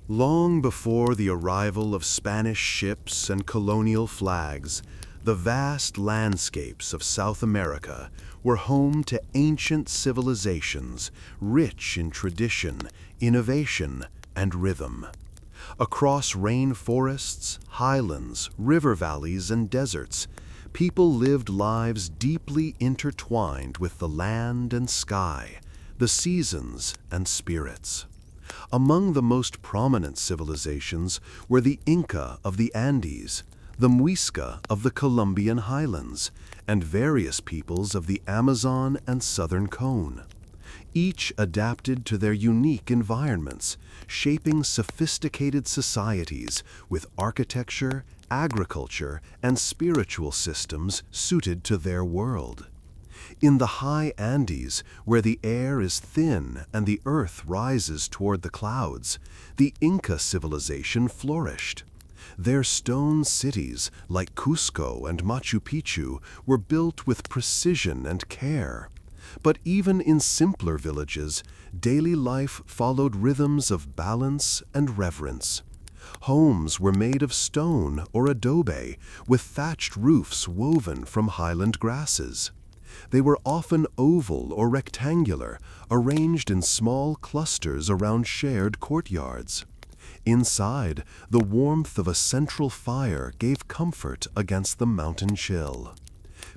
Long before the arrival of Spanish ships and colonial flags, the vast landscapes of South America were home to ancient civilizations rich in tradition, innovation, and rhythm. Across rainforests, highlands, river valleys, and deserts, people lived lives deeply intertwined with the land and sky, the seasons and spirits. Among the most prominent civilizations were the Inca of the Andes, the Muisca of the Colombian highlands, and various peoples of the Amazon and Southern Cone. Each adapted to their unique environments, shaping sophisticated societies with architecture, agriculture, and spiritual systems suited to their world. In the high Andes, where the air is thin and the earth rises toward the clouds, the Inca civilization flourished. Their stone cities, like Cusco and Machu Picchu, were built with precision and care. But even in simpler villages, daily life followed rhythms of balance and reverence. Homes were made of stone or adobe, with thatched roofs woven from highland grasses. They were often oval or rectangular, arranged in small clusters around shared courtyards. Inside, the warmth of a central fire gave comfort against the mountain chill.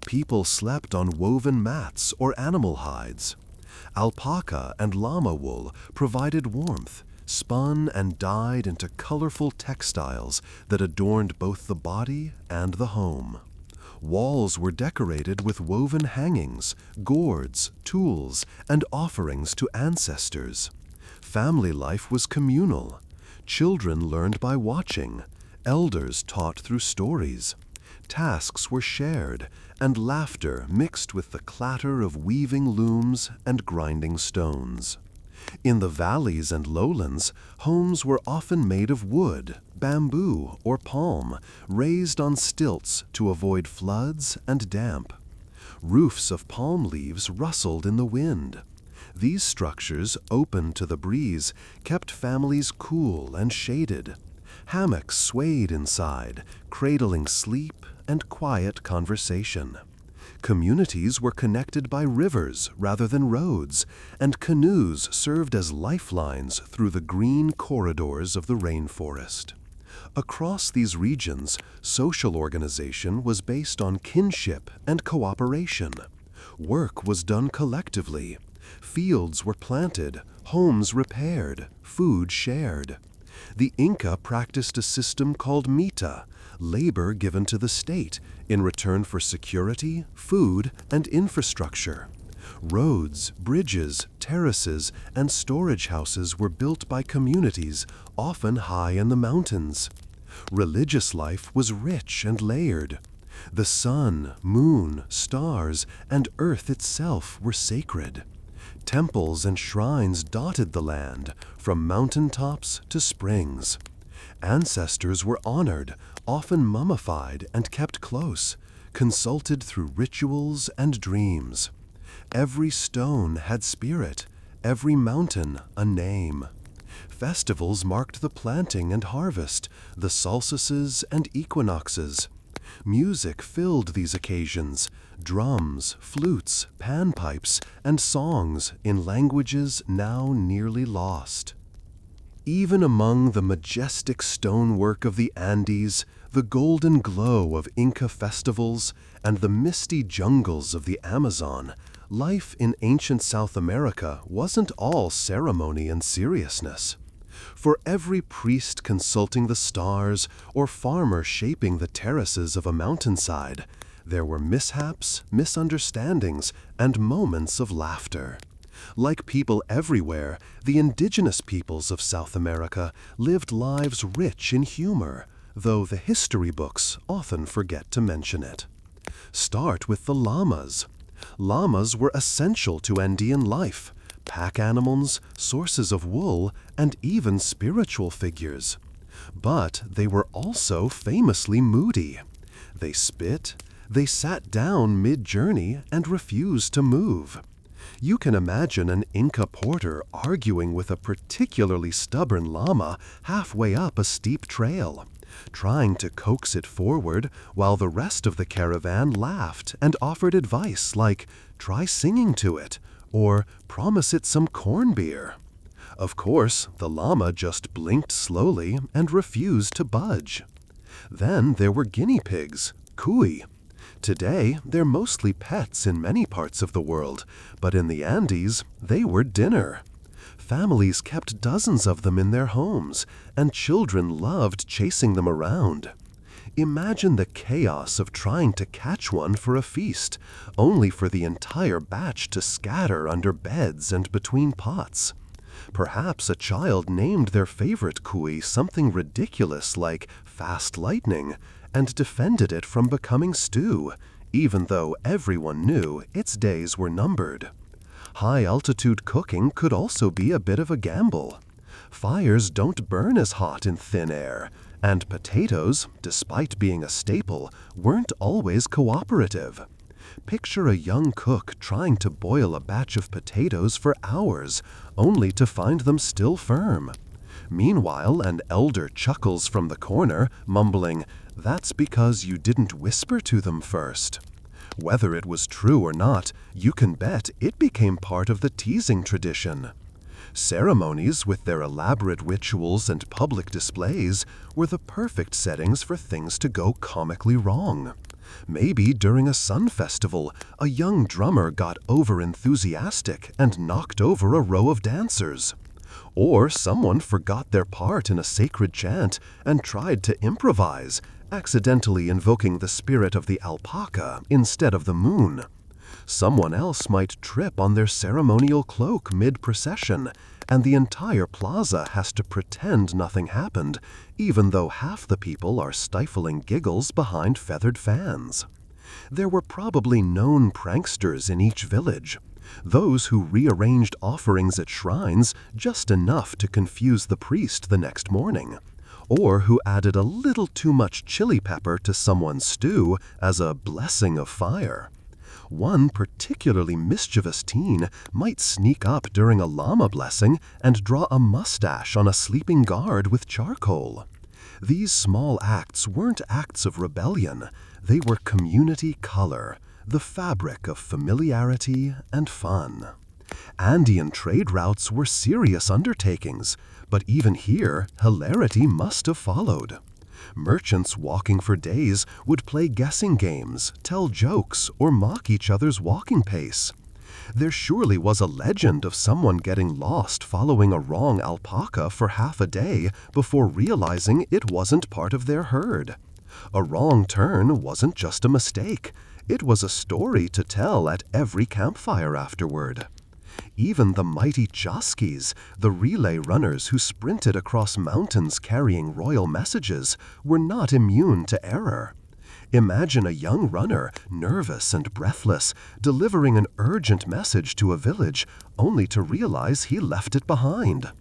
People slept on woven mats or animal hides. Alpaca and llama wool provided warmth, spun and dyed into colorful textiles that adorned both the body and the home. Walls were decorated with woven hangings, gourds, tools, and offerings to ancestors. Family life was communal. Children learned by watching. Elders taught through stories. Tasks were shared, and laughter mixed with the clatter of weaving looms and grinding stones. In the valleys and lowlands, homes were often made of wood, bamboo, or palm, raised on stilts to avoid floods and damp. Roofs of palm leaves rustled in the wind. These structures, open to the breeze, kept families cool and shaded. Hammocks swayed inside, cradling sleep and quiet conversation. Communities were connected by rivers rather than roads, and canoes served as lifelines through the green corridors of the rainforest. Across these regions, social organization was based on kinship and cooperation. Work was done collectively. Fields were planted, homes repaired, food shared. The Inca practiced a system called mita, labor given to the state in return for security, food, and infrastructure. Roads, bridges, terraces, and storage houses were built by communities, often high in the mountains. Religious life was rich and layered. The sun, moon, stars, and earth itself were sacred. Temples and shrines dotted the land, from mountaintops to springs. Ancestors were honored, often mummified and kept close, consulted through rituals and dreams. Every stone had spirit, every mountain a name. Festivals marked the planting and harvest, the solstices and equinoxes. Music filled these occasions, drums, flutes, panpipes, and songs in languages now nearly lost. Even among the majestic stonework of the Andes, the golden glow of Inca festivals, and the misty jungles of the Amazon, life in ancient South America wasn't all ceremony and seriousness. For every priest consulting the stars or farmer shaping the terraces of a mountainside, there were mishaps, misunderstandings, and moments of laughter. Like people everywhere, the indigenous peoples of South America lived lives rich in humor, though the history books often forget to mention it. Start with the llamas. Llamas were essential to Andean life, pack animals, sources of wool, and even spiritual figures. But they were also famously moody. They spit, they sat down mid-journey and refused to move. You can imagine an Inca porter arguing with a particularly stubborn llama halfway up a steep trail, trying to coax it forward while the rest of the caravan laughed and offered advice like, "Try singing to it," or "Promise it some corn beer." Of course, the llama just blinked slowly and refused to budge. Then there were guinea pigs, cuy. Today, they're mostly pets in many parts of the world, but in the Andes, they were dinner. Families kept dozens of them in their homes, and children loved chasing them around. Imagine the chaos of trying to catch one for a feast, only for the entire batch to scatter under beds and between pots. Perhaps a child named their favorite cuy something ridiculous like fast lightning and defended it from becoming stew, even though everyone knew its days were numbered. High-altitude cooking could also be a bit of a gamble. Fires don't burn as hot in thin air, and potatoes, despite being a staple, weren't always cooperative. Picture a young cook trying to boil a batch of potatoes for hours, only to find them still firm. Meanwhile, an elder chuckles from the corner, mumbling, "That's because you didn't whisper to them first." Whether it was true or not, you can bet it became part of the teasing tradition. Ceremonies, with their elaborate rituals and public displays, were the perfect settings for things to go comically wrong. Maybe during a sun festival, a young drummer got over-enthusiastic and knocked over a row of dancers. Or someone forgot their part in a sacred chant and tried to improvise, accidentally invoking the spirit of the alpaca instead of the moon. Someone else might trip on their ceremonial cloak mid-procession, and the entire plaza has to pretend nothing happened, even though half the people are stifling giggles behind feathered fans. There were probably known pranksters in each village, those who rearranged offerings at shrines just enough to confuse the priest the next morning, or who added a little too much chili pepper to someone's stew as a blessing of fire. One particularly mischievous teen might sneak up during a llama blessing and draw a mustache on a sleeping guard with charcoal. These small acts weren't acts of rebellion, they were community color, the fabric of familiarity and fun. Andean trade routes were serious undertakings, but even here, hilarity must have followed. Merchants walking for days would play guessing games, tell jokes, or mock each other's walking pace. There surely was a legend of someone getting lost following a wrong alpaca for half a day before realizing it wasn't part of their herd. A wrong turn wasn't just a mistake. It was a story to tell at every campfire afterward. Even the mighty Chasquis, the relay runners who sprinted across mountains carrying royal messages, were not immune to error. Imagine a young runner, nervous and breathless, delivering an urgent message to a village, only to realize he left it behind.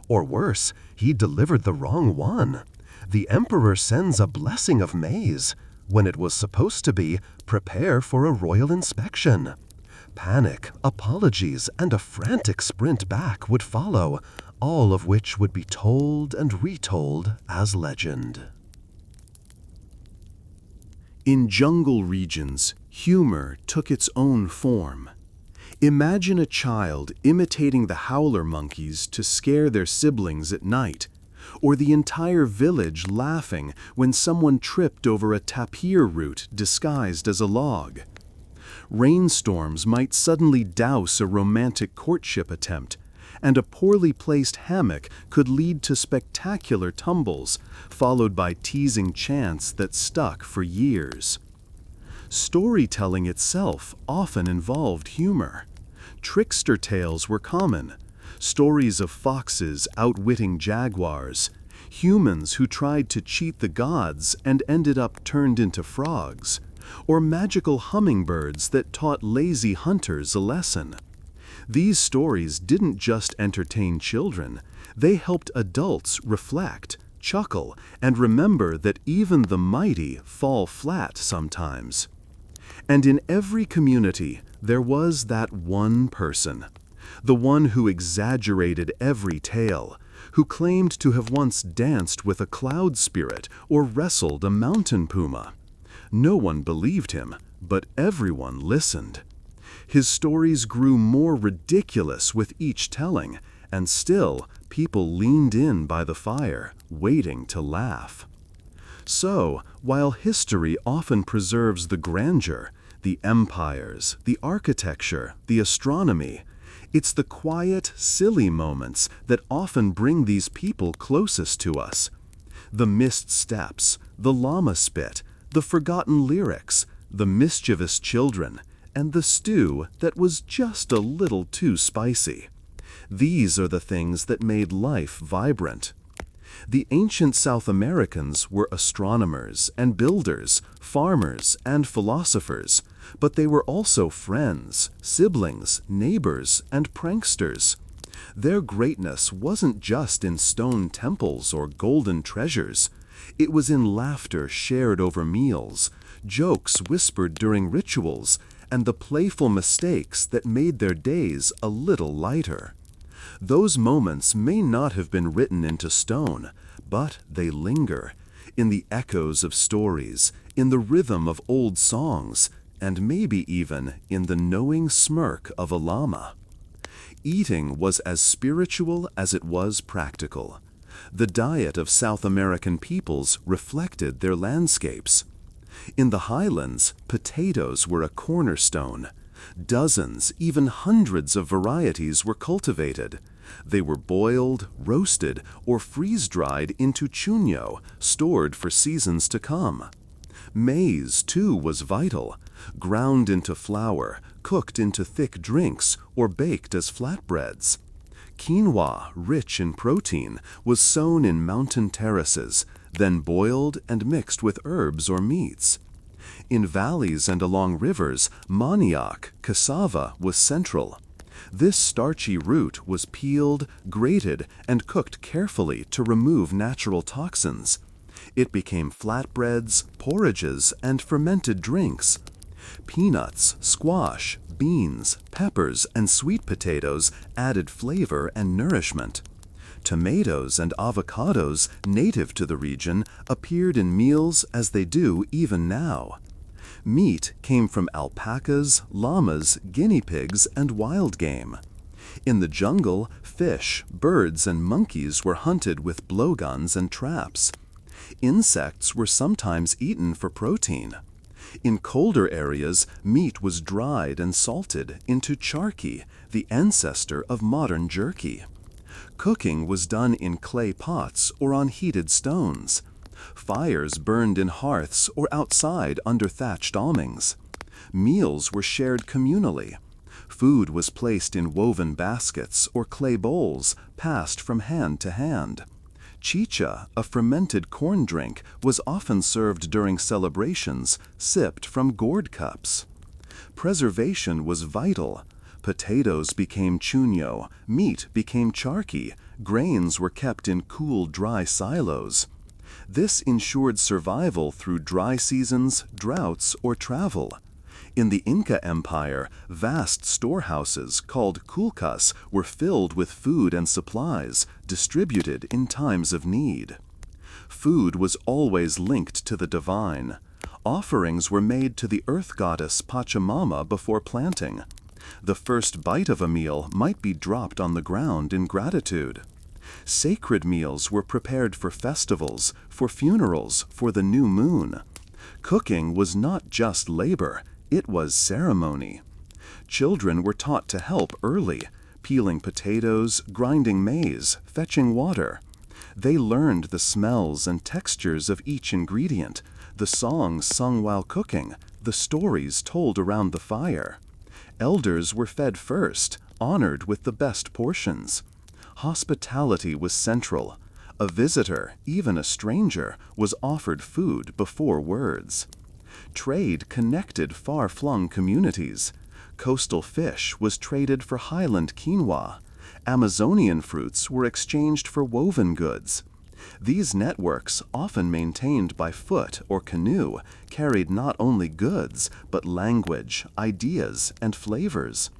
Or worse, he delivered the wrong one. The emperor sends a blessing of maize, when it was supposed to be, "Prepare for a royal inspection." Panic, apologies, and a frantic sprint back would follow, all of which would be told and retold as legend. In jungle regions, humor took its own form. Imagine a child imitating the howler monkeys to scare their siblings at night, or the entire village laughing when someone tripped over a tapir root disguised as a log. Rainstorms might suddenly douse a romantic courtship attempt, and a poorly placed hammock could lead to spectacular tumbles, followed by teasing chants that stuck for years. Storytelling itself often involved humor. Trickster tales were common, stories of foxes outwitting jaguars, humans who tried to cheat the gods and ended up turned into frogs, or magical hummingbirds that taught lazy hunters a lesson. These stories didn't just entertain children, they helped adults reflect, chuckle, and remember that even the mighty fall flat sometimes. And in every community, There was that one person, the one who exaggerated every tale, who claimed to have once danced with a cloud spirit or wrestled a mountain puma. No one believed him, but everyone listened. His stories grew more ridiculous with each telling, and still people leaned in by the fire, waiting to laugh. So, while history often preserves the grandeur, the empires, the architecture, the astronomy, it's the quiet, silly moments that often bring these people closest to us. The missed steps, the llama spit, the forgotten lyrics, the mischievous children, and the stew that was just a little too spicy. These are the things that made life vibrant. The ancient South Americans were astronomers and builders, farmers and philosophers, but they were also friends, siblings, neighbors, and pranksters. Their greatness wasn't just in stone temples or golden treasures. It was in laughter shared over meals, jokes whispered during rituals, and the playful mistakes that made their days a little lighter. Those moments may not have been written into stone, but they linger in the echoes of stories, in the rhythm of old songs, and maybe even in the knowing smirk of a llama. Eating was as spiritual as it was practical. The diet of South American peoples reflected their landscapes. In the highlands, potatoes were a cornerstone. Dozens, even hundreds of varieties were cultivated. They were boiled, roasted, or freeze-dried into chuño, stored for seasons to come. Maize, too, was vital. Ground into flour, cooked into thick drinks, or baked as flatbreads. Quinoa, rich in protein, was sown in mountain terraces, then boiled and mixed with herbs or meats. In valleys and along rivers, manioc, cassava, was central. This starchy root was peeled, grated, and cooked carefully to remove natural toxins. It became flatbreads, porridges, and fermented drinks. Peanuts, squash, beans, peppers, and sweet potatoes added flavor and nourishment. Tomatoes and avocados, native to the region, appeared in meals as they do even now. Meat came from alpacas, llamas, guinea pigs, and wild game. In the jungle, fish, birds, and monkeys were hunted with blowguns and traps. Insects were sometimes eaten for protein. In colder areas, meat was dried and salted into charqui, the ancestor of modern jerky. Cooking was done in clay pots or on heated stones. Fires burned in hearths or outside under thatched awnings. Meals were shared communally. Food was placed in woven baskets or clay bowls, passed from hand to hand. Chicha, a fermented corn drink, was often served during celebrations, sipped from gourd cups. Preservation was vital. Potatoes became chuño, meat became charqui, grains were kept in cool, dry silos. This ensured survival through dry seasons, droughts, or travel. In the Inca Empire, vast storehouses called culcas were filled with food and supplies, distributed in times of need. Food was always linked to the divine. Offerings were made to the earth goddess Pachamama before planting. The first bite of a meal might be dropped on the ground in gratitude. Sacred meals were prepared for festivals, for funerals, for the new moon. Cooking was not just labor, it was ceremony. Children were taught to help early, peeling potatoes, grinding maize, fetching water. They learned the smells and textures of each ingredient, the songs sung while cooking, the stories told around the fire. Elders were fed first, honored with the best portions. Hospitality was central. A visitor, even a stranger, was offered food before words. Trade connected far-flung communities. Coastal fish was traded for highland quinoa. Amazonian fruits were exchanged for woven goods. These networks, often maintained by foot or canoe, carried not only goods, but language, ideas, and flavors.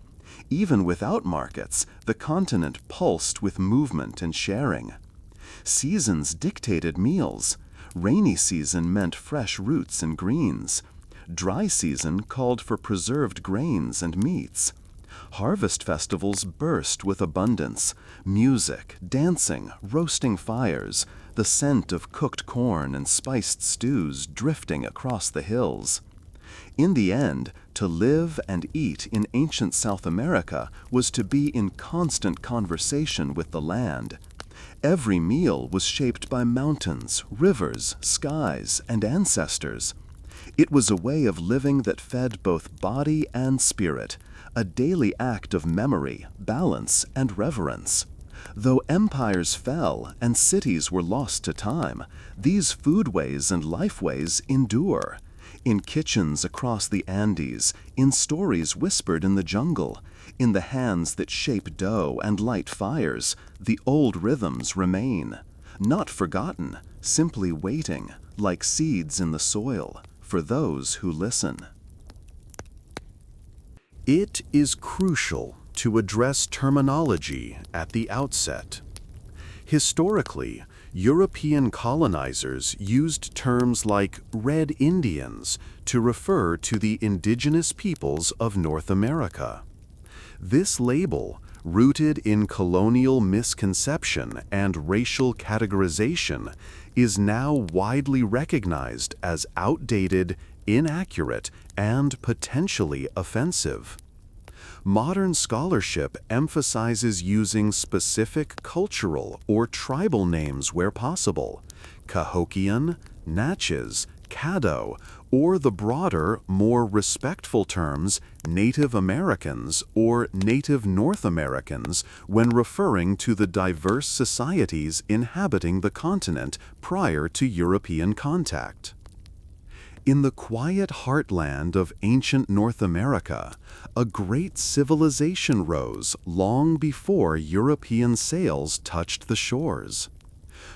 Even without markets, the continent pulsed with movement and sharing. Seasons dictated meals. Rainy season meant fresh roots and greens. Dry season called for preserved grains and meats. Harvest festivals burst with abundance, music, dancing, roasting fires, the scent of cooked corn and spiced stews drifting across the hills. In the end, to live and eat in ancient South America was to be in constant conversation with the land. Every meal was shaped by mountains, rivers, skies, and ancestors. It was a way of living that fed both body and spirit, a daily act of memory, balance, and reverence. Though empires fell and cities were lost to time, these foodways and lifeways endure. In kitchens across the Andes, in stories whispered in the jungle, in the hands that shape dough and light fires, the old rhythms remain. Not forgotten, simply waiting, like seeds in the soil, for those who listen. It is crucial to address terminology at the outset. Historically, European colonizers used terms like Red Indians to refer to the indigenous peoples of North America. This label, rooted in colonial misconception and racial categorization, is now widely recognized as outdated, inaccurate, and potentially offensive. Modern scholarship emphasizes using specific cultural or tribal names where possible: Cahokian, Natchez, Caddo, or the broader, more respectful terms Native Americans or Native North Americans when referring to the diverse societies inhabiting the continent prior to European contact. In the quiet heartland of ancient North America, a great civilization rose long before European sails touched the shores.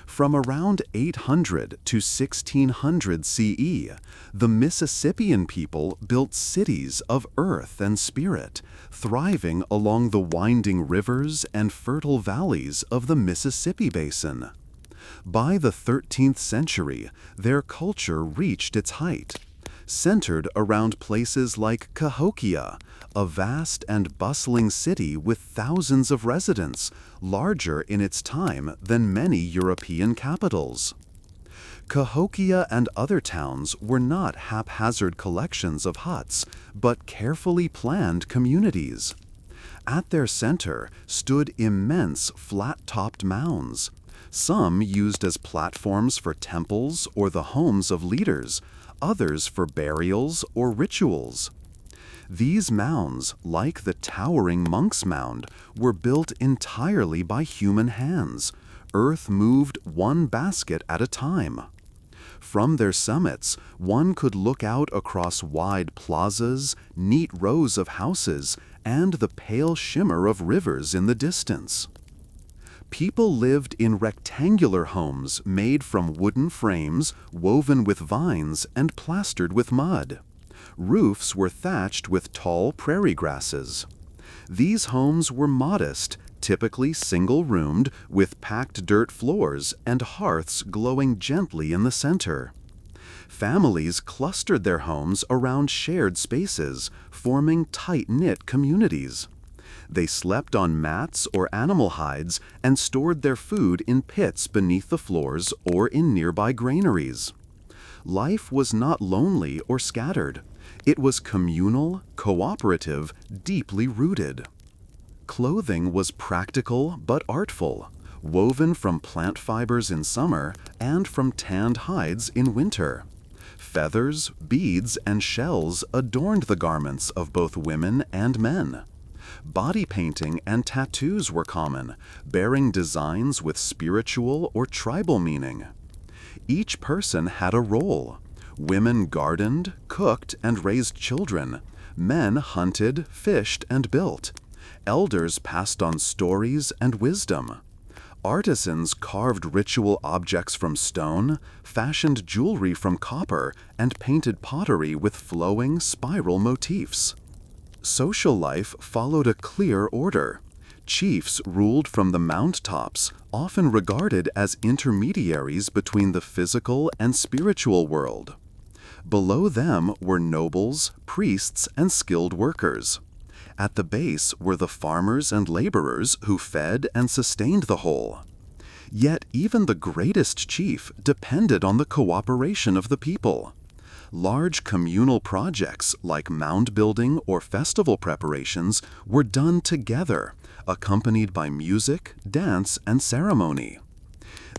From around 800 to 1600 CE, the Mississippian people built cities of earth and spirit, thriving along the winding rivers and fertile valleys of the Mississippi Basin. By the 13th century, their culture reached its height, centered around places like Cahokia, a vast and bustling city with thousands of residents, larger in its time than many European capitals. Cahokia and other towns were not haphazard collections of huts, but carefully planned communities. At their center stood immense flat-topped mounds, some used as platforms for temples or the homes of leaders, others for burials or rituals. These mounds, like the towering Monk's Mound, were built entirely by human hands, earth moved one basket at a time. From their summits, one could look out across wide plazas, neat rows of houses, and the pale shimmer of rivers in the distance. People lived in rectangular homes made from wooden frames, woven with vines, and plastered with mud. Roofs were thatched with tall prairie grasses. These homes were modest, typically single-roomed, with packed dirt floors and hearths glowing gently in the center. Families clustered their homes around shared spaces, forming tight-knit communities. They slept on mats or animal hides and stored their food in pits beneath the floors or in nearby granaries. Life was not lonely or scattered. It was communal, cooperative, deeply rooted. Clothing was practical but artful, woven from plant fibers in summer and from tanned hides in winter. Feathers, beads, and shells adorned the garments of both women and men. Body painting and tattoos were common, bearing designs with spiritual or tribal meaning. Each person had a role. Women gardened, cooked, and raised children. Men hunted, fished, and built. Elders passed on stories and wisdom. Artisans carved ritual objects from stone, fashioned jewelry from copper, and painted pottery with flowing, spiral motifs. Social life followed a clear order. Chiefs ruled from the mountaintops, often regarded as intermediaries between the physical and spiritual world. Below them were nobles, priests, and skilled workers. At the base were the farmers and laborers who fed and sustained the whole. Yet even the greatest chief depended on the cooperation of the people. Large communal projects like mound building or festival preparations were done together, accompanied by music, dance, and ceremony.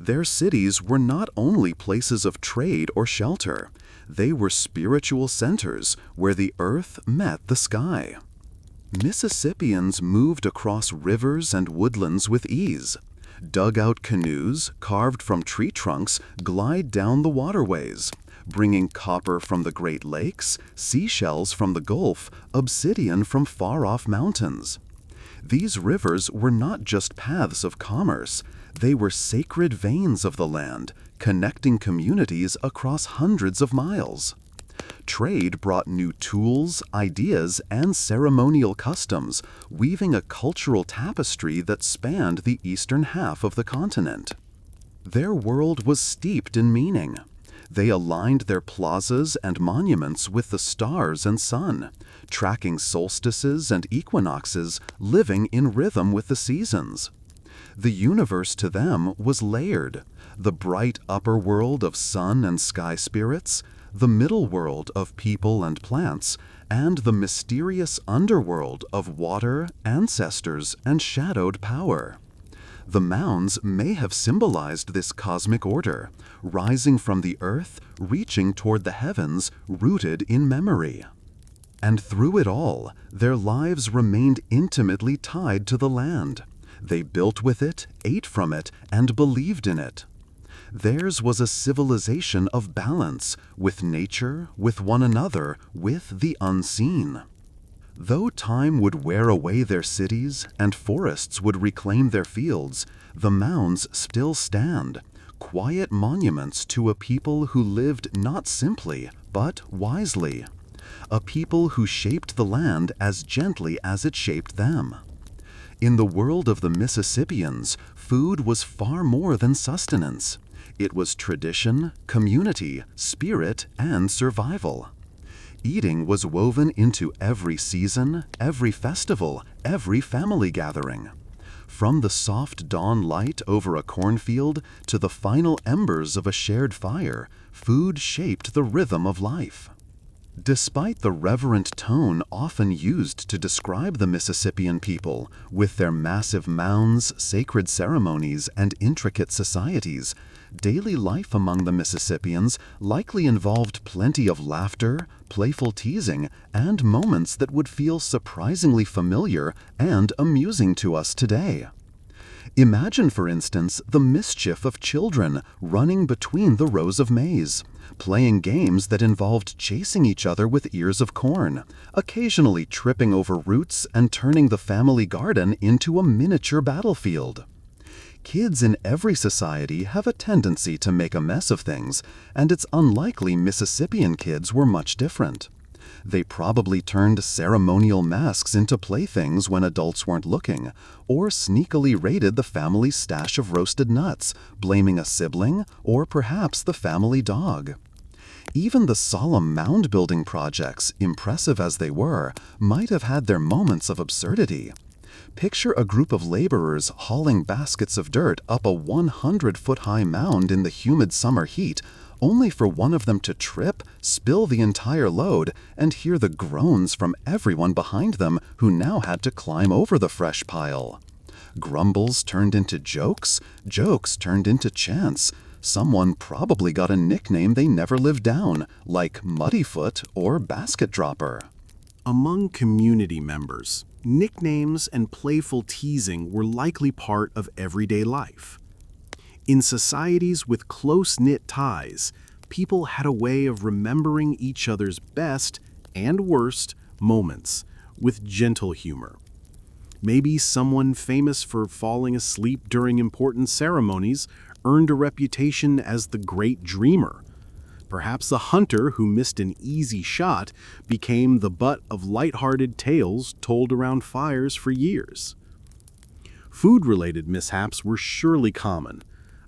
Their cities were not only places of trade or shelter, they were spiritual centers where the earth met the sky. Mississippians moved across rivers and woodlands with ease. Dugout canoes, carved from tree trunks, glide down the waterways, bringing copper from the Great Lakes, seashells from the Gulf, obsidian from far-off mountains. These rivers were not just paths of commerce, they were sacred veins of the land, connecting communities across hundreds of miles. Trade brought new tools, ideas, and ceremonial customs, weaving a cultural tapestry that spanned the eastern half of the continent. Their world was steeped in meaning. They aligned their plazas and monuments with the stars and sun, tracking solstices and equinoxes, living in rhythm with the seasons. The universe to them was layered, the bright upper world of sun and sky spirits, the middle world of people and plants, and the mysterious underworld of water, ancestors, and shadowed power. The mounds may have symbolized this cosmic order, rising from the earth, reaching toward the heavens, rooted in memory. And through it all, their lives remained intimately tied to the land. They built with it, ate from it, and believed in it. Theirs was a civilization of balance, with nature, with one another, with the unseen. Though time would wear away their cities and forests would reclaim their fields, the mounds still stand, quiet monuments to a people who lived not simply, but wisely. A people who shaped the land as gently as it shaped them. In the world of the Mississippians, food was far more than sustenance. It was tradition, community, spirit, and survival. Eating was woven into every season, every festival, every family gathering. From the soft dawn light over a cornfield to the final embers of a shared fire, food shaped the rhythm of life. Despite the reverent tone often used to describe the Mississippian people, with their massive mounds, sacred ceremonies, and intricate societies, daily life among the Mississippians likely involved plenty of laughter, playful teasing, and moments that would feel surprisingly familiar and amusing to us today. Imagine, for instance, the mischief of children running between the rows of maize, playing games that involved chasing each other with ears of corn, occasionally tripping over roots and turning the family garden into a miniature battlefield. Kids in every society have a tendency to make a mess of things, and it's unlikely Mississippian kids were much different. They probably turned ceremonial masks into playthings when adults weren't looking, or sneakily raided the family's stash of roasted nuts, blaming a sibling or perhaps the family dog. Even the solemn mound-building projects, impressive as they were, might have had their moments of absurdity. Picture a group of laborers hauling baskets of dirt up a 100-foot-high mound in the humid summer heat, only for one of them to trip, spill the entire load, and hear the groans from everyone behind them who now had to climb over the fresh pile. Grumbles turned into jokes, jokes turned into chants. Someone probably got a nickname they never lived down, like Muddyfoot or Basket Dropper. Among community members, nicknames and playful teasing were likely part of everyday life. In societies with close-knit ties, people had a way of remembering each other's best and worst moments with gentle humor. Maybe someone famous for falling asleep during important ceremonies earned a reputation as the great dreamer. Perhaps a hunter who missed an easy shot became the butt of lighthearted tales told around fires for years. Food-related mishaps were surely common.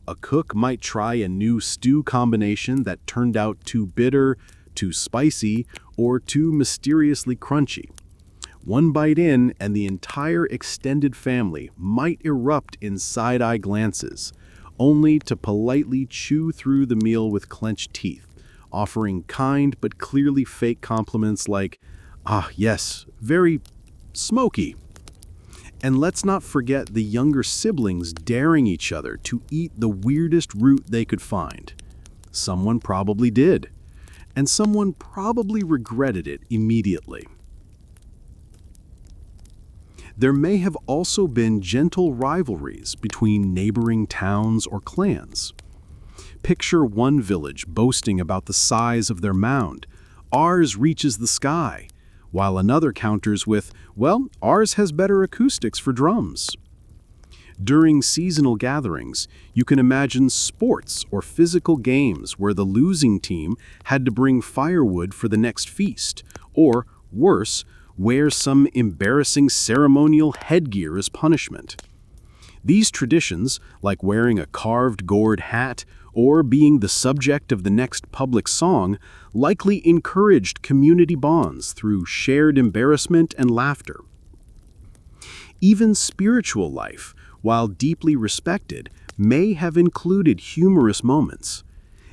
A cook might try a new stew combination that turned out too bitter, too spicy, or too mysteriously crunchy. One bite in, and the entire extended family might erupt in side-eye glances, only to politely chew through the meal with clenched teeth, offering kind but clearly fake compliments like, "Ah, yes, very smoky." And let's not forget the younger siblings daring each other to eat the weirdest root they could find. Someone probably did, and someone probably regretted it immediately. There may have also been gentle rivalries between neighboring towns or clans. Picture one village boasting about the size of their mound. "Ours reaches the sky," while another counters with, "Well, ours has better acoustics for drums." During seasonal gatherings, you can imagine sports or physical games where the losing team had to bring firewood for the next feast, or, worse, wear some embarrassing ceremonial headgear as punishment. These traditions, like wearing a carved gourd hat or being the subject of the next public song, likely encouraged community bonds through shared embarrassment and laughter. Even spiritual life, while deeply respected, may have included humorous moments.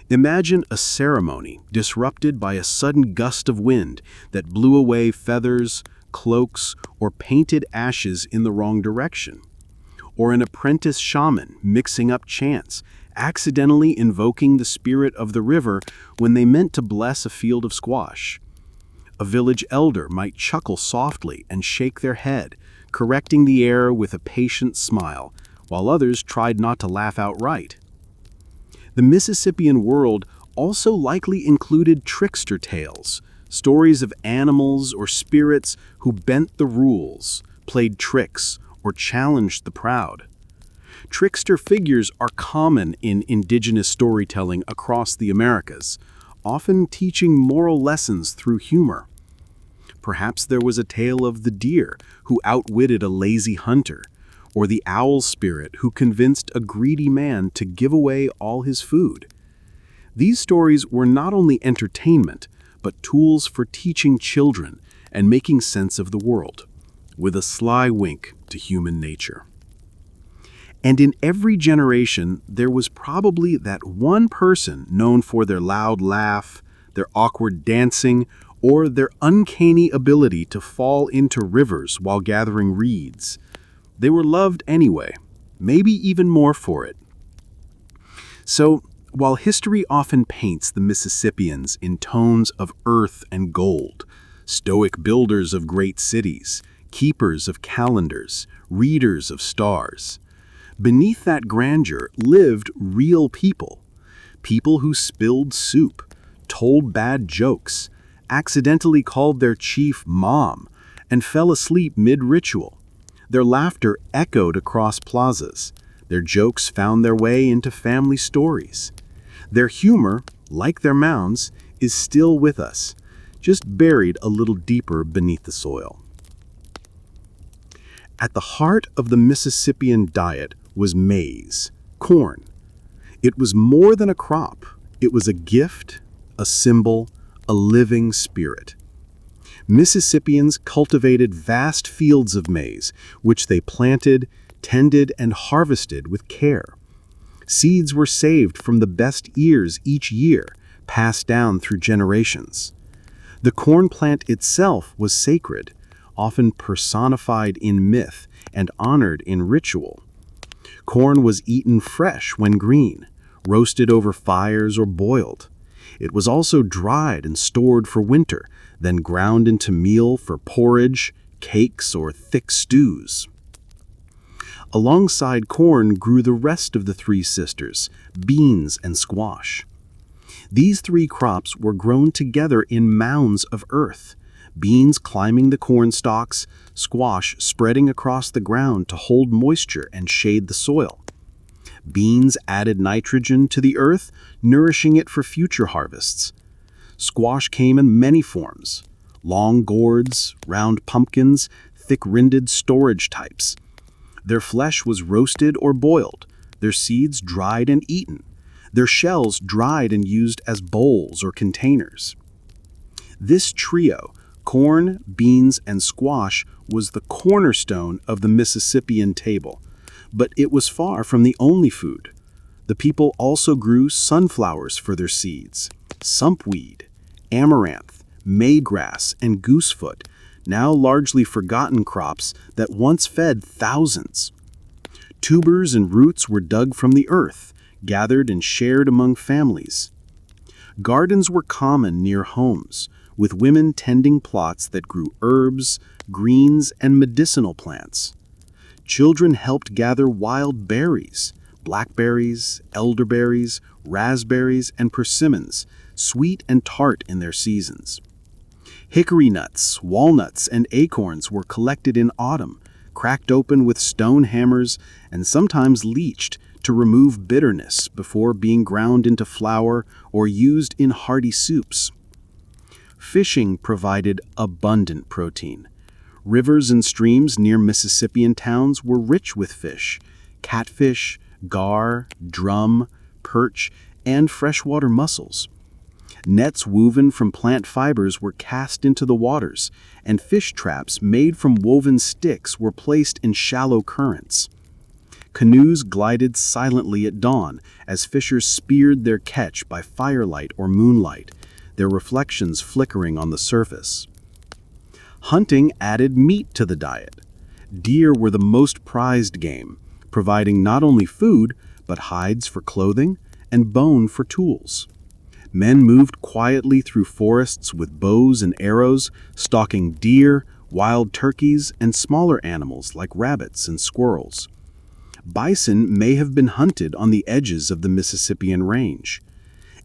Imagine a ceremony disrupted by a sudden gust of wind that blew away feathers, cloaks, or painted ashes in the wrong direction. Or an apprentice shaman mixing up chants, accidentally invoking the spirit of the river when they meant to bless a field of squash. A village elder might chuckle softly and shake their head, correcting the error with a patient smile, while others tried not to laugh outright. The Mississippian world also likely included trickster tales, stories of animals or spirits who bent the rules, played tricks, or challenged the proud. Trickster figures are common in indigenous storytelling across the Americas, often teaching moral lessons through humor. Perhaps there was a tale of the deer who outwitted a lazy hunter, or the owl spirit who convinced a greedy man to give away all his food. These stories were not only entertainment, but tools for teaching children and making sense of the world, with a sly wink to human nature. And in every generation, there was probably that one person known for their loud laugh, their awkward dancing, or their uncanny ability to fall into rivers while gathering reeds. They were loved anyway, maybe even more for it. So, while history often paints the Mississippians in tones of earth and gold, stoic builders of great cities, keepers of calendars, readers of stars, beneath that grandeur lived real people. People who spilled soup, told bad jokes, accidentally called their chief mom, and fell asleep mid-ritual. Their laughter echoed across plazas. Their jokes found their way into family stories. Their humor, like their mounds, is still with us, just buried a little deeper beneath the soil. At the heart of the Mississippian diet was maize, corn. It was more than a crop. It was a gift, a symbol, a living spirit. Mississippians cultivated vast fields of maize, which they planted, tended, and harvested with care. Seeds were saved from the best ears each year, passed down through generations. The corn plant itself was sacred, often personified in myth and honored in ritual. Corn was eaten fresh when green, roasted over fires or boiled. It was also dried and stored for winter, then ground into meal for porridge, cakes, or thick stews. Alongside corn grew the rest of the three sisters, beans and squash. These three crops were grown together in mounds of earth, beans climbing the corn stalks, squash spreading across the ground to hold moisture and shade the soil. Beans added nitrogen to the earth, nourishing it for future harvests. Squash came in many forms: long gourds, round pumpkins, thick-rinded storage types. Their flesh was roasted or boiled, their seeds dried and eaten, their shells dried and used as bowls or containers. This trio, corn, beans, and squash, was the cornerstone of the Mississippian table, but it was far from the only food. The people also grew sunflowers for their seeds, sumpweed, amaranth, maygrass, and goosefoot, now largely forgotten crops that once fed thousands. Tubers and roots were dug from the earth, gathered and shared among families. Gardens were common near homes, with women tending plots that grew herbs, greens, and medicinal plants. Children helped gather wild berries, blackberries, elderberries, raspberries, and persimmons, sweet and tart in their seasons. Hickory nuts, walnuts, and acorns were collected in autumn, cracked open with stone hammers, and sometimes leached to remove bitterness before being ground into flour or used in hearty soups. Fishing provided abundant protein. Rivers and streams near Mississippian towns were rich with fish: catfish, gar, drum, perch, and freshwater mussels. Nets woven from plant fibers were cast into the waters, and fish traps made from woven sticks were placed in shallow currents. Canoes glided silently at dawn as fishers speared their catch by firelight or moonlight, their reflections flickering on the surface. Hunting added meat to the diet. Deer were the most prized game, providing not only food, but hides for clothing and bone for tools. Men moved quietly through forests with bows and arrows, stalking deer, wild turkeys, and smaller animals like rabbits and squirrels. Bison may have been hunted on the edges of the Mississippian range.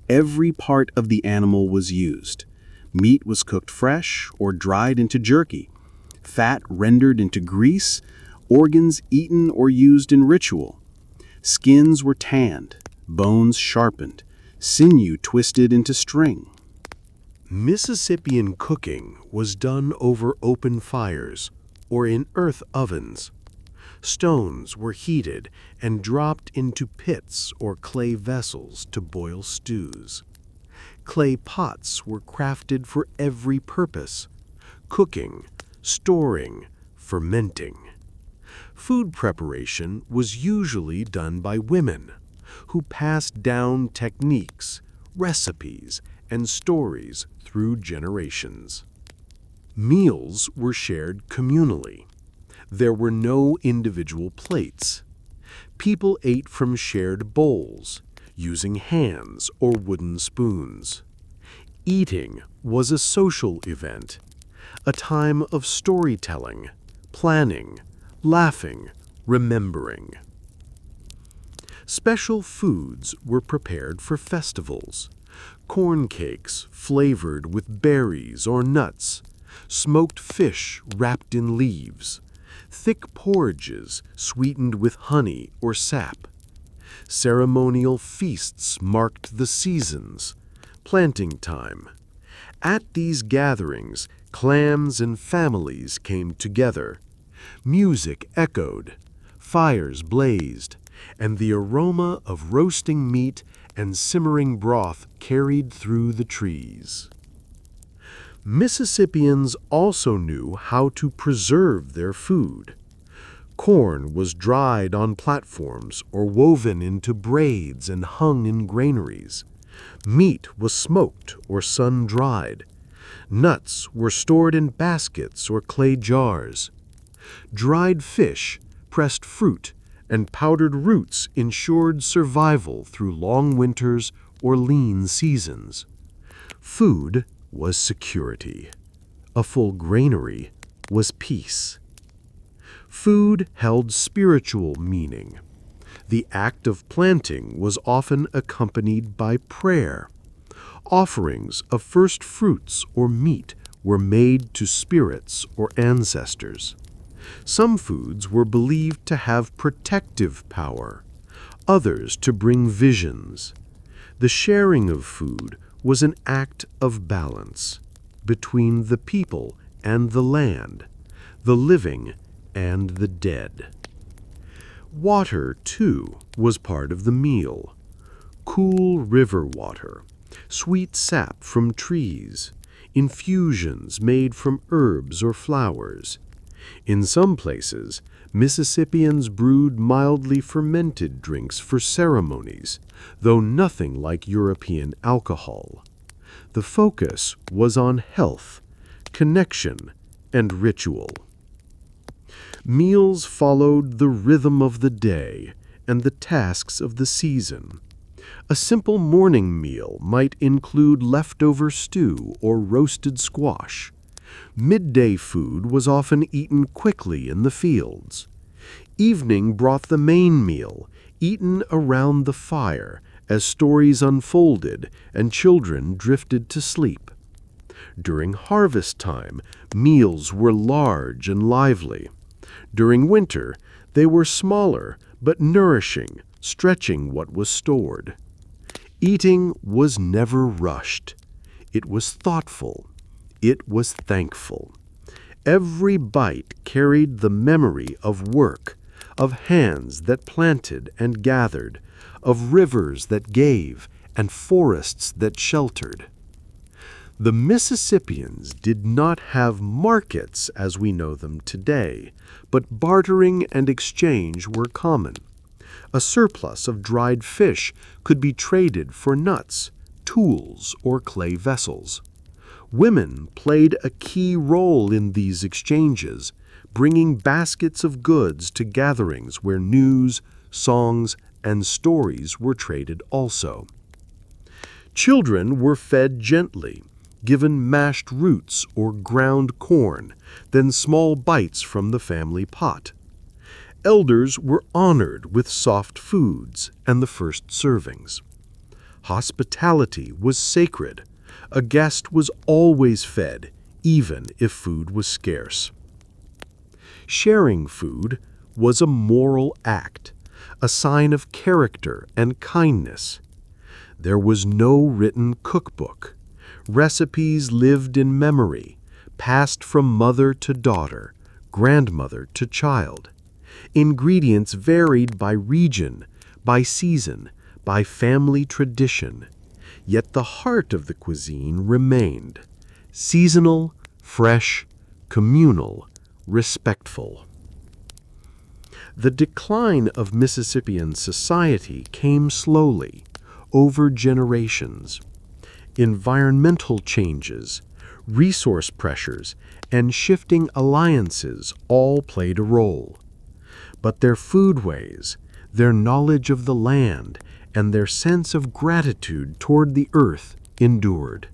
Every part of the animal was used. Meat was cooked fresh or dried into jerky, fat rendered into grease, organs eaten or used in ritual. Skins were tanned, bones sharpened, sinew twisted into string. Mississippian cooking was done over open fires or in earth ovens. Stones were heated and dropped into pits or clay vessels to boil stews. Clay pots were crafted for every purpose: cooking, storing, fermenting. Food preparation was usually done by women, who passed down techniques, recipes, and stories through generations. Meals were shared communally. There were no individual plates. People ate from shared bowls, using hands or wooden spoons. Eating was a social event, a time of storytelling, planning, laughing, remembering. Special foods were prepared for festivals: corn cakes flavored with berries or nuts, smoked fish wrapped in leaves, thick porridges sweetened with honey or sap. Ceremonial feasts marked the seasons, planting time. At these gatherings, clans and families came together. Music echoed, fires blazed, and the aroma of roasting meat and simmering broth carried through the trees. Mississippians also knew how to preserve their food. Corn was dried on platforms or woven into braids and hung in granaries. Meat was smoked or sun-dried. Nuts were stored in baskets or clay jars. Dried fish, pressed fruit, and powdered roots ensured survival through long winters or lean seasons. Food was security. A full granary was peace. Food held spiritual meaning. The act of planting was often accompanied by prayer. Offerings of first fruits or meat were made to spirits or ancestors. Some foods were believed to have protective power, others to bring visions. The sharing of food was an act of balance between the people and the land, the living and the dead. Water, too, was part of the meal. Cool river water, sweet sap from trees, infusions made from herbs or flowers. In some places, Mississippians brewed mildly fermented drinks for ceremonies, though nothing like European alcohol. The focus was on health, connection, and ritual. Meals followed the rhythm of the day and the tasks of the season. A simple morning meal might include leftover stew or roasted squash. Midday food was often eaten quickly in the fields. Evening brought the main meal, eaten around the fire as stories unfolded and children drifted to sleep. During harvest time, meals were large and lively. During winter, they were smaller but nourishing, stretching what was stored. Eating was never rushed. It was thoughtful. It was thankful. Every bite carried the memory of work, of hands that planted and gathered, of rivers that gave and forests that sheltered. The Mississippians did not have markets as we know them today, but bartering and exchange were common. A surplus of dried fish could be traded for nuts, tools, or clay vessels. Women played a key role in these exchanges, bringing baskets of goods to gatherings where news, songs, and stories were traded also. Children were fed gently, given mashed roots or ground corn, then small bites from the family pot. Elders were honored with soft foods and the first servings. Hospitality was sacred. A guest was always fed, even if food was scarce. Sharing food was a moral act, a sign of character and kindness. There was no written cookbook. Recipes lived in memory, passed from mother to daughter, grandmother to child. Ingredients varied by region, by season, by family tradition. Yet the heart of the cuisine remained seasonal, fresh, communal, respectful. The decline of Mississippian society came slowly, over generations. Environmental changes, resource pressures, and shifting alliances all played a role. But their foodways, their knowledge of the land, and their sense of gratitude toward the earth endured.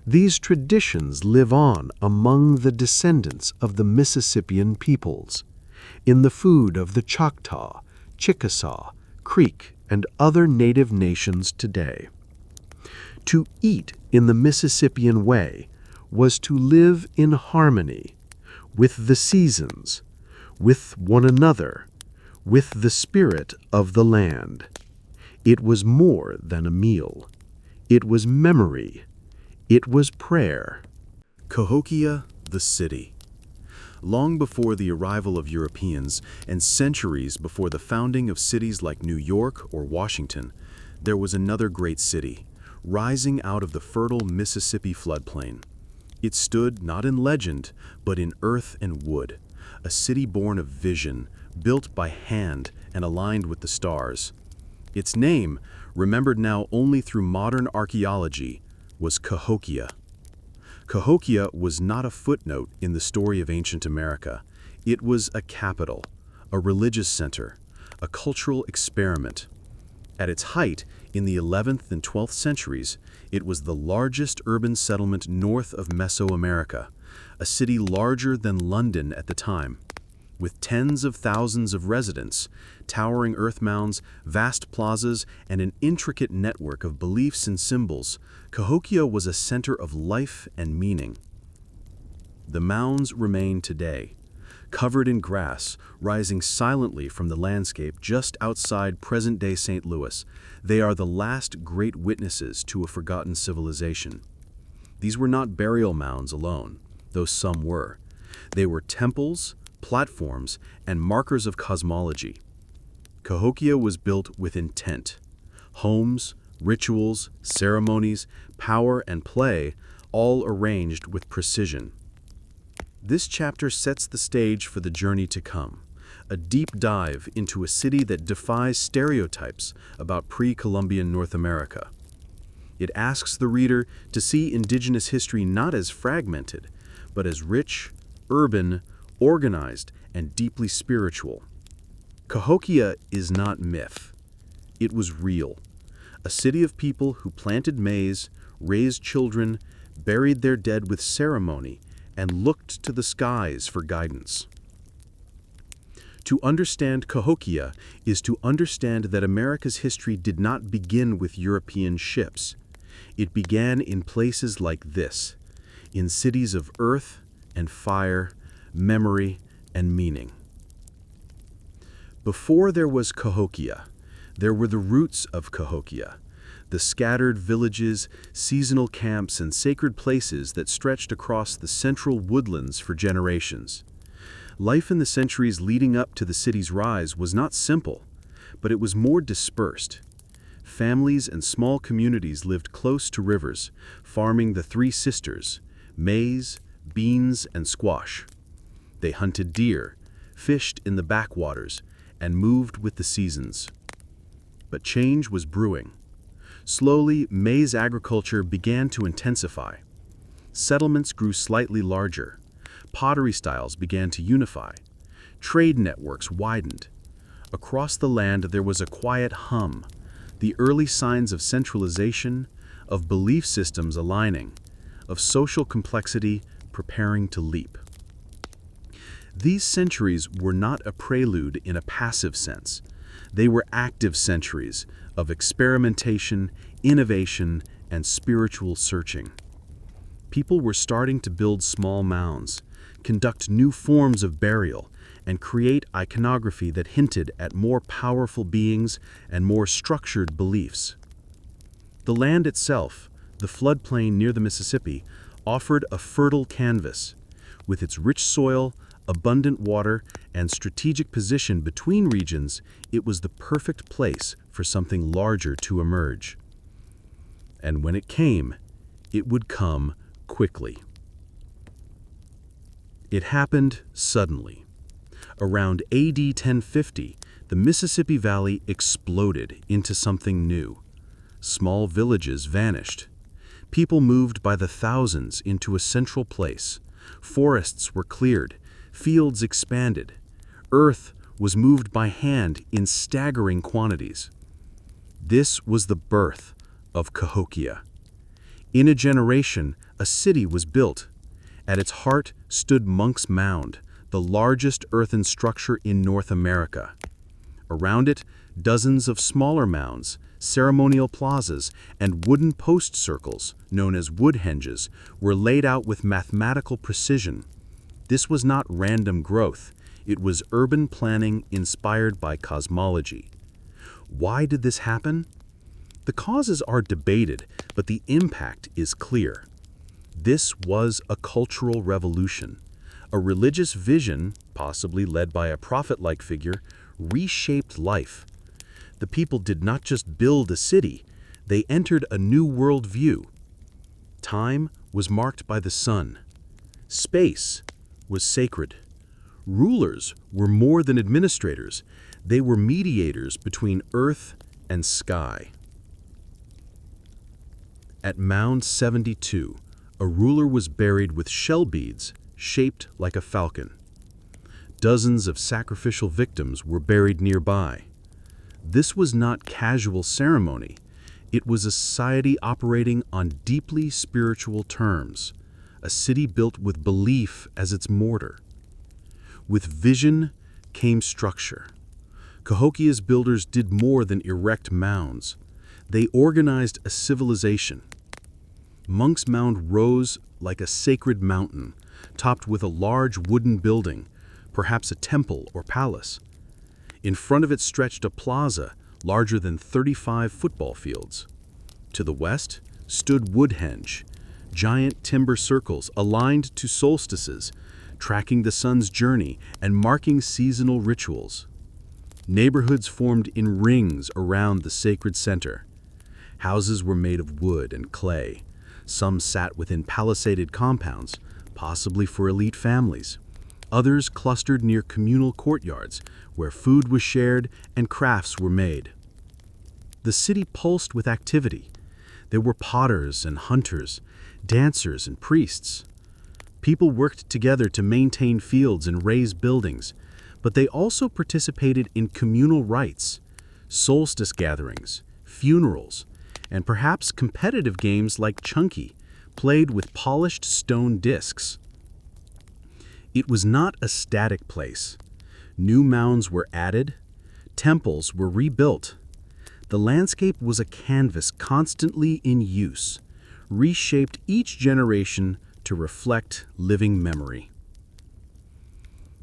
These traditions live on among the descendants of the Mississippian peoples, in the food of the Choctaw, Chickasaw, Creek, and other native nations today. To eat in the Mississippian way was to live in harmony with the seasons, with one another, with the spirit of the land. It was more than a meal. It was memory. It was prayer. Cahokia, the city. Long before the arrival of Europeans and centuries before the founding of cities like New York or Washington, there was another great city, rising out of the fertile Mississippi floodplain. It stood not in legend, but in earth and wood, a city born of vision, built by hand and aligned with the stars. Its name, remembered now only through modern archaeology, was Cahokia. Cahokia was not a footnote in the story of ancient America. It was a capital, a religious center, a cultural experiment. At its height, in the 11th and 12th centuries, it was the largest urban settlement north of Mesoamerica, a city larger than London at the time. With tens of thousands of residents, towering earth mounds, vast plazas, and an intricate network of beliefs and symbols, Cahokia was a center of life and meaning. The mounds remain today, covered in grass, rising silently from the landscape just outside present-day St. Louis. They are the last great witnesses to a forgotten civilization. These were not burial mounds alone, though some were. They were temples, platforms, and markers of cosmology. Cahokia was built with intent. Homes, rituals, ceremonies, power, and play, all arranged with precision. This chapter sets the stage for the journey to come, a deep dive into a city that defies stereotypes about pre-Columbian North America. It asks the reader to see indigenous history not as fragmented, but as rich, urban, organized, and deeply spiritual. Cahokia is not myth. It was real. A city of people who planted maize, raised children, buried their dead with ceremony, and looked to the skies for guidance. To understand Cahokia is to understand that America's history did not begin with European ships. It began in places like this, in cities of earth and fire, memory and meaning. Before there was Cahokia, there were the roots of Cahokia, the scattered villages, seasonal camps, and sacred places that stretched across the central woodlands for generations. Life in the centuries leading up to the city's rise was not simple, but it was more dispersed. Families and small communities lived close to rivers, farming the three sisters, maize, beans, and squash. They hunted deer, fished in the backwaters, and moved with the seasons. But change was brewing. Slowly, maize agriculture began to intensify. Settlements grew slightly larger. Pottery styles began to unify. Trade networks widened. Across the land there was a quiet hum, the early signs of centralization, of belief systems aligning, of social complexity preparing to leap. These centuries were not a prelude in a passive sense. They were active centuries of experimentation, innovation, and spiritual searching. People were starting to build small mounds, conduct new forms of burial, and create iconography that hinted at more powerful beings and more structured beliefs. The land itself, the floodplain near the Mississippi, offered a fertile canvas. With its rich soil, abundant water, and strategic position between regions, it was the perfect place for something larger to emerge. And when it came, it would come quickly. It happened suddenly. Around AD 1050, the Mississippi Valley exploded into something new. Small villages vanished. People moved by the thousands into a central place. Forests were cleared. Fields expanded. Earth was moved by hand in staggering quantities. This was the birth of Cahokia. In a generation, a city was built. At its heart stood Monk's Mound, the largest earthen structure in North America. Around it, dozens of smaller mounds, ceremonial plazas, and wooden post circles, known as woodhenges, were laid out with mathematical precision. This was not random growth. It was urban planning inspired by cosmology. Why did this happen? The causes are debated, but the impact is clear. This was a cultural revolution. A religious vision, possibly led by a prophet-like figure, reshaped life. The people did not just build a city, they entered a new worldview. Time was marked by the sun. Space was sacred. Rulers were more than administrators. They were mediators between earth and sky. At Mound 72, a ruler was buried with shell beads shaped like a falcon. Dozens of sacrificial victims were buried nearby. This was not casual ceremony. It was a society operating on deeply spiritual terms, a city built with belief as its mortar. With vision came structure. Cahokia's builders did more than erect mounds. They organized a civilization. Monk's Mound rose like a sacred mountain, topped with a large wooden building, perhaps a temple or palace. In front of it stretched a plaza larger than 35 football fields. To the west stood Woodhenge, giant timber circles aligned to solstices, tracking the sun's journey and marking seasonal rituals. Neighborhoods formed in rings around the sacred center. Houses were made of wood and clay. Some sat within palisaded compounds, possibly for elite families. Others clustered near communal courtyards, where food was shared and crafts were made. The city pulsed with activity. There were potters and hunters, dancers and priests. People worked together to maintain fields and raise buildings, but they also participated in communal rites, solstice gatherings, funerals, and perhaps competitive games like Chunky, played with polished stone discs. It was not a static place. New mounds were added, temples were rebuilt. The landscape was a canvas constantly in use, reshaped each generation to reflect living memory.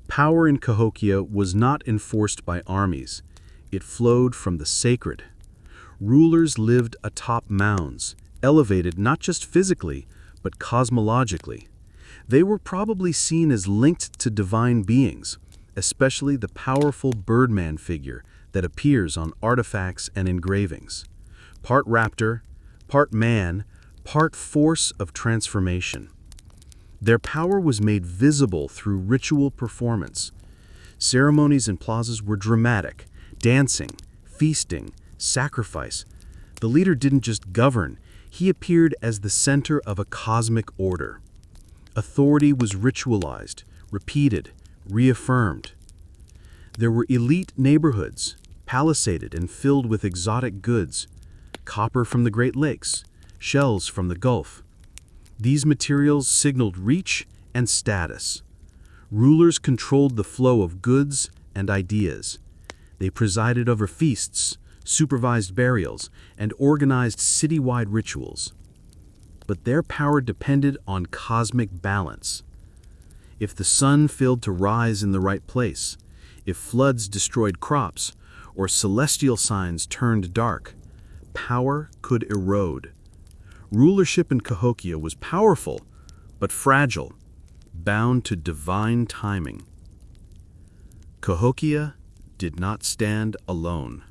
Power in Cahokia was not enforced by armies. It flowed from the sacred. Rulers lived atop mounds, elevated not just physically, but cosmologically. They were probably seen as linked to divine beings, especially the powerful birdman figure that appears on artifacts and engravings. Part raptor, part man, part force of transformation. Their power was made visible through ritual performance. Ceremonies and plazas were dramatic, dancing, feasting, sacrifice. The leader didn't just govern, he appeared as the center of a cosmic order. Authority was ritualized, repeated, reaffirmed. There were elite neighborhoods, palisaded and filled with exotic goods, copper from the Great Lakes, shells from the Gulf. These materials signaled reach and status. Rulers controlled the flow of goods and ideas. They presided over feasts, supervised burials, and organized citywide rituals. But their power depended on cosmic balance. If the sun failed to rise in the right place, if floods destroyed crops, or celestial signs turned dark, power could erode. Rulership in Cahokia was powerful, but fragile, bound to divine timing. Cahokia did not stand alone.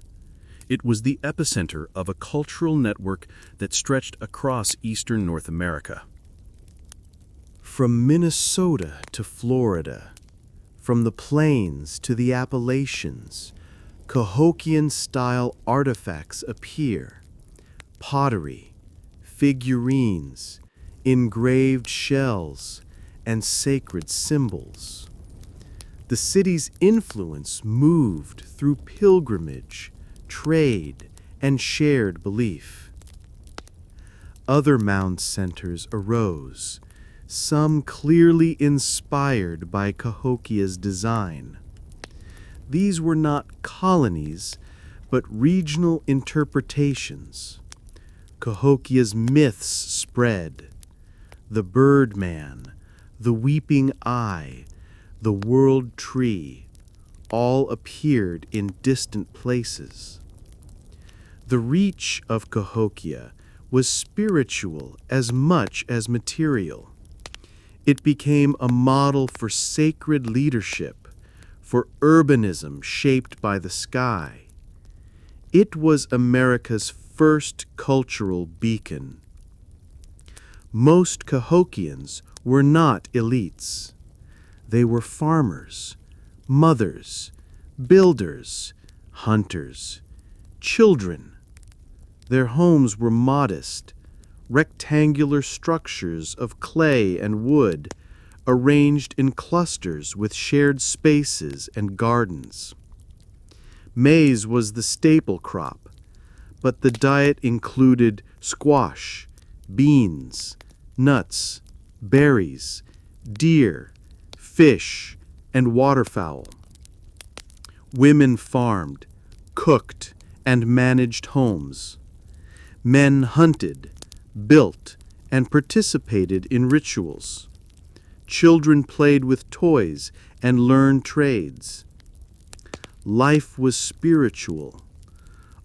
It was the epicenter of a cultural network that stretched across eastern North America. From Minnesota to Florida, from the plains to the Appalachians, Cahokian-style artifacts appear. Pottery, figurines, engraved shells, and sacred symbols. The city's influence moved through pilgrimage, trade, and shared belief. Other mound centers arose, some clearly inspired by Cahokia's design. These were not colonies, but regional interpretations. Cahokia's myths spread. The Birdman, the Weeping Eye, the World Tree, all appeared in distant places. The reach of Cahokia was spiritual as much as material. It became a model for sacred leadership, for urbanism shaped by the sky. It was America's first cultural beacon. Most Cahokians were not elites. They were farmers, mothers, builders, hunters, children. Their homes were modest, rectangular structures of clay and wood, arranged in clusters with shared spaces and gardens. Maize was the staple crop, but the diet included squash, beans, nuts, berries, deer, fish, and waterfowl. Women farmed, cooked, and managed homes. Men hunted, built, and participated in rituals. Children played with toys and learned trades. Life was spiritual.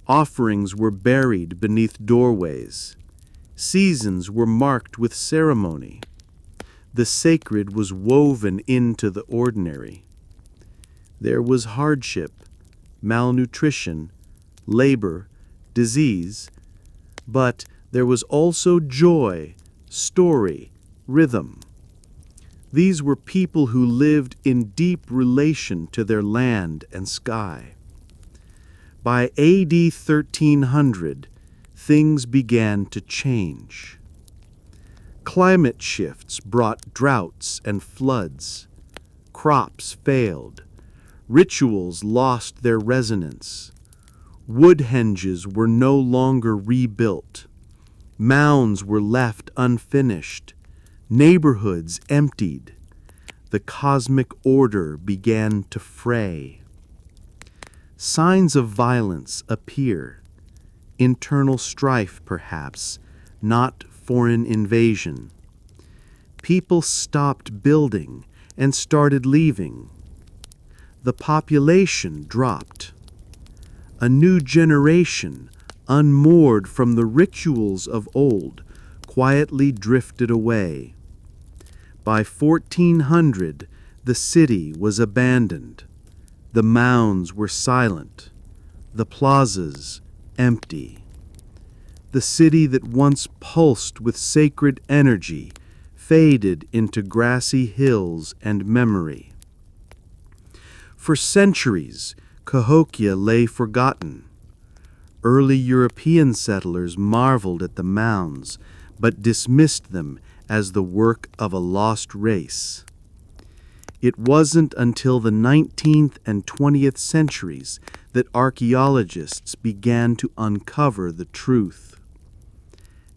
Offerings were buried beneath doorways. Seasons were marked with ceremony. The sacred was woven into the ordinary. There was hardship, malnutrition, labor, disease, but there was also joy, story, rhythm. These were people who lived in deep relation to their land and sky. By AD 1300, things began to change. Climate shifts brought droughts and floods. Crops failed. Rituals lost their resonance. Woodhenges were no longer rebuilt. Mounds were left unfinished. Neighborhoods emptied. The cosmic order began to fray. Signs of violence appear. Internal strife, perhaps, not foreign invasion. People stopped building and started leaving. The population dropped. A new generation, unmoored from the rituals of old, quietly drifted away. By 1400, the city was abandoned. The mounds were silent, the plazas empty. The city that once pulsed with sacred energy faded into grassy hills and memory. For centuries, Cahokia lay forgotten. Early European settlers marveled at the mounds, but dismissed them as the work of a lost race. It wasn't until the 19th and 20th centuries that archaeologists began to uncover the truth.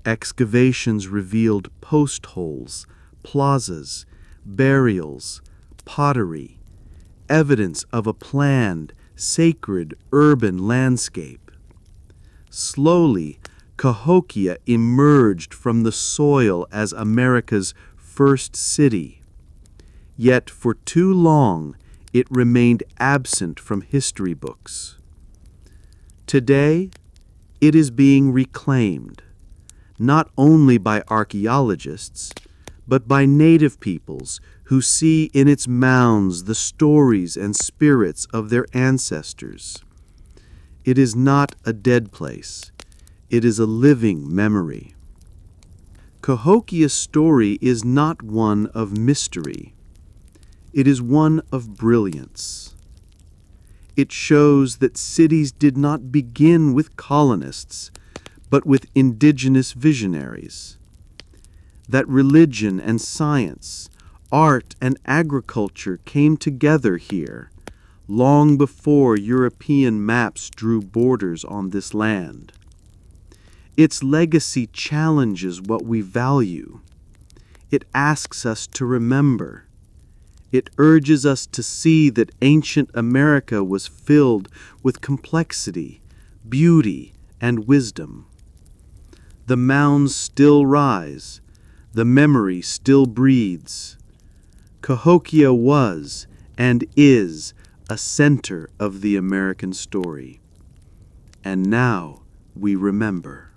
Excavations revealed post holes, plazas, burials, pottery, evidence of a planned, sacred urban landscape. Slowly, Cahokia emerged from the soil as America's first city. Yet for too long, it remained absent from history books. Today, it is being reclaimed, not only by archaeologists, but by native peoples who see in its mounds the stories and spirits of their ancestors. It is not a dead place. It is a living memory. Cahokia's story is not one of mystery. It is one of brilliance. It shows that cities did not begin with colonists, but with indigenous visionaries. That religion and science, art and agriculture came together here, long before European maps drew borders on this land. Its legacy challenges what we value. It asks us to remember. It urges us to see that ancient America was filled with complexity, beauty, and wisdom. The mounds still rise. The memory still breathes. Cahokia was and is a center of the American story. And now we remember.